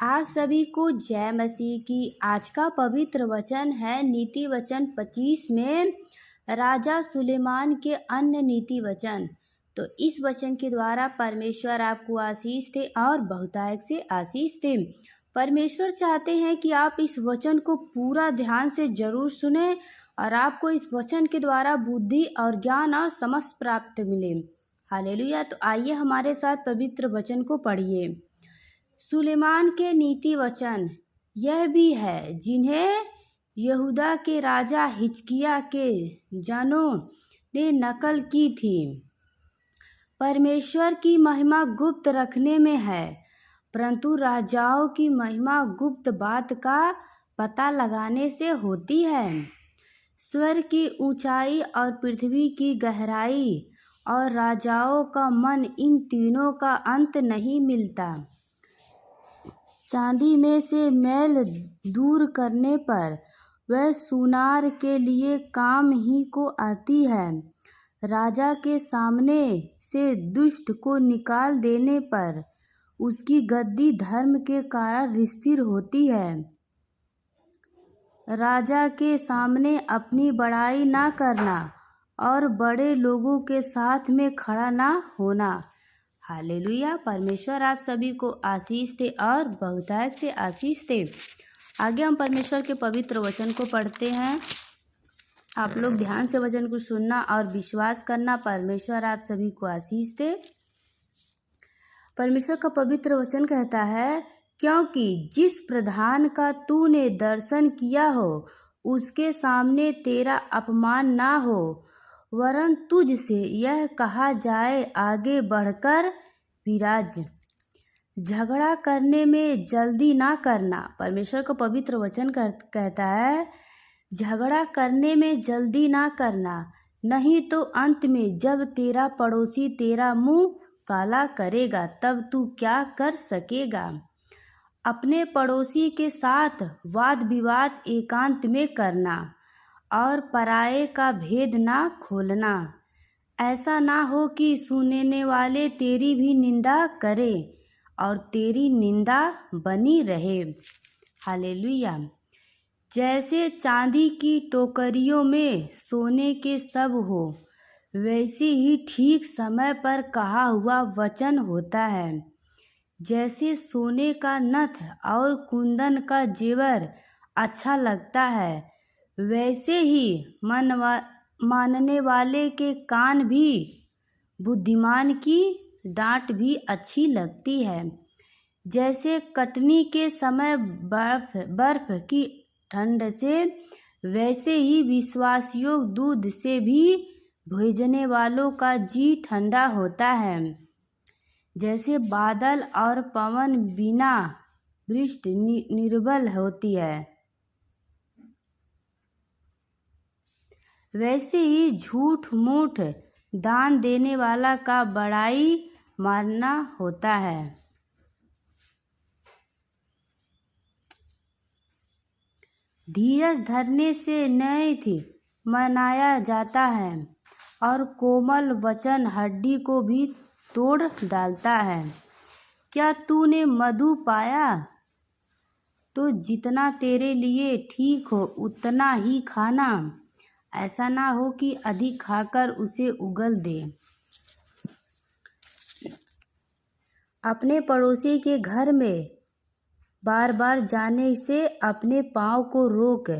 आप सभी को जय मसीह की। आज का पवित्र वचन है नीति वचन 25 में राजा सुलेमान के अन्य नीति वचन। तो इस वचन के द्वारा परमेश्वर आपको आशीष दे और बहुतायत से आशीष दे। परमेश्वर चाहते हैं कि आप इस वचन को पूरा ध्यान से जरूर सुने और आपको इस वचन के द्वारा बुद्धि और ज्ञान और समझ प्राप्त मिले। हालेलुया। तो आइए हमारे साथ पवित्र वचन को पढ़िए। सुलेमान के नीति वचन यह भी है जिन्हें यहूदा के राजा हिजकिय्याह के जनों ने नकल की थी। परमेश्वर की महिमा गुप्त रखने में है, परंतु राजाओं की महिमा गुप्त बात का पता लगाने से होती है। स्वर्ग की ऊंचाई और पृथ्वी की गहराई और राजाओं का मन, इन तीनों का अंत नहीं मिलता। चांदी में से मैल दूर करने पर वह सुनार के लिए काम ही को आती है। राजा के सामने से दुष्ट को निकाल देने पर उसकी गद्दी धर्म के कारण स्थिर होती है। राजा के सामने अपनी बड़ाई ना करना और बड़े लोगों के साथ में खड़ा ना होना। हालेलुया। परमेश्वर आप सभी को आशीष दे और बहुतायत से आशीष दे। आगे हम परमेश्वर के पवित्र वचन को पढ़ते हैं। आप लोग ध्यान से वचन को सुनना और विश्वास करना। परमेश्वर आप सभी को आशीष दे। परमेश्वर का पवित्र वचन कहता है, क्योंकि जिस प्रधान का तूने दर्शन किया हो उसके सामने तेरा अपमान ना हो, वरन तुझ से यह कहा जाए, आगे बढ़कर विराज। झगड़ा करने में जल्दी ना करना। परमेश्वर का पवित्र वचन कहता है, झगड़ा करने में जल्दी ना करना, नहीं तो अंत में जब तेरा पड़ोसी तेरा मुंह काला करेगा तब तू क्या कर सकेगा। अपने पड़ोसी के साथ वाद विवाद एकांत में करना और पराये का भेद ना खोलना। ऐसा ना हो कि सुनने वाले तेरी भी निंदा करें और तेरी निंदा बनी रहे। हालेलुया। जैसे चांदी की टोकरियों में सोने के सब हो, वैसे ही ठीक समय पर कहा हुआ वचन होता है। जैसे सोने का नथ और कुंदन का जेवर अच्छा लगता है, वैसे ही मानने वाले के कान भी, बुद्धिमान की डांट भी अच्छी लगती है। जैसे कटनी के समय बर्फ की ठंड से, वैसे ही विश्वासयोग्य दूध से भी भेजने वालों का जी ठंडा होता है। जैसे बादल और पवन बिना वृष्टि निर्बल होती है, वैसे ही झूठ मूठ दान देने वाला का बड़ाई मारना होता है। धीरज धरने से न्याय मनाया जाता है और कोमल वचन हड्डी को भी तोड़ डालता है। क्या तूने मधु पाया तो जितना तेरे लिए ठीक हो उतना ही खाना, ऐसा ना हो कि अधिक खाकर उसे उगल दे। अपने पड़ोसी के घर में बार बार जाने से अपने पाँव को रोक,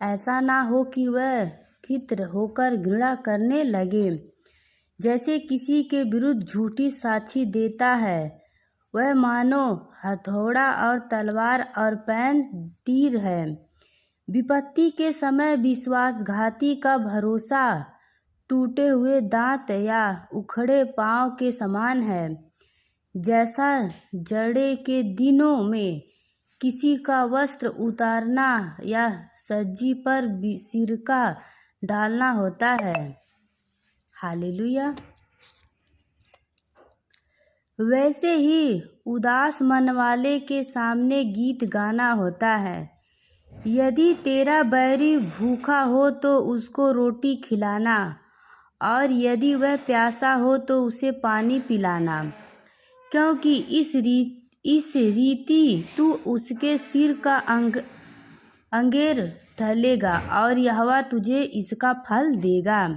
ऐसा ना हो कि वह खिन्न होकर घृणा करने लगे। जैसे किसी के विरुद्ध झूठी साक्षी देता है, वह मानो हथौड़ा और तलवार और पैन तीर है। विपत्ति के समय विश्वासघाती का भरोसा टूटे हुए दांत या उखड़े पांव के समान है। जैसा जड़े के दिनों में किसी का वस्त्र उतारना या सज्जी पर सिरका डालना होता है। हालेलुया। वैसे ही उदास मन वाले के सामने गीत गाना होता है। यदि तेरा बैरी भूखा हो तो उसको रोटी खिलाना, और यदि वह प्यासा हो तो उसे पानी पिलाना, क्योंकि इस रीति तू उसके सिर का अंगेर ढलेगा और यहोवा तुझे इसका फल देगा।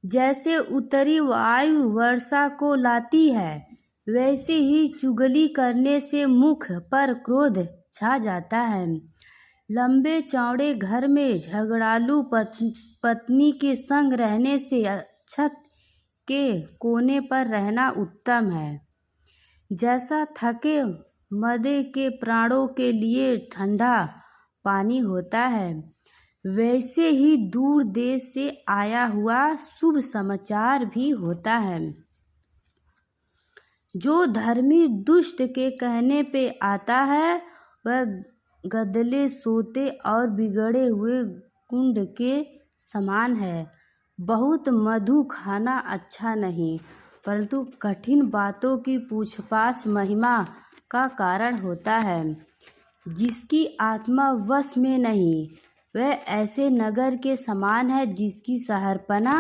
जैसे उत्तरी वायु वर्षा को लाती है, वैसे ही चुगली करने से मुख पर क्रोध छा जाता है। लंबे चौड़े घर में झगड़ालू पत्नी के संग रहने से छत के कोने पर रहना उत्तम है। जैसा थके मदे के प्राणों के लिए ठंडा पानी होता है, वैसे ही दूर देश से आया हुआ शुभ समाचार भी होता है। जो धर्मी दुष्ट के कहने पे आता है, वह गदले सोते और बिगड़े हुए कुंड के समान है। बहुत मधु खाना अच्छा नहीं, परंतु कठिन बातों की पूछपाछ महिमा का कारण होता है। जिसकी आत्मा वश में नहीं, वह ऐसे नगर के समान है जिसकी शहरपना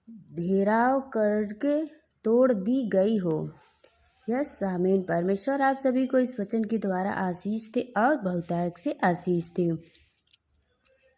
घेराव करके तोड़ दी गई हो। यस आमीन। परमेश्वर आप सभी को इस वचन के द्वारा आशीष दे और बहुतायत से आशीष दे।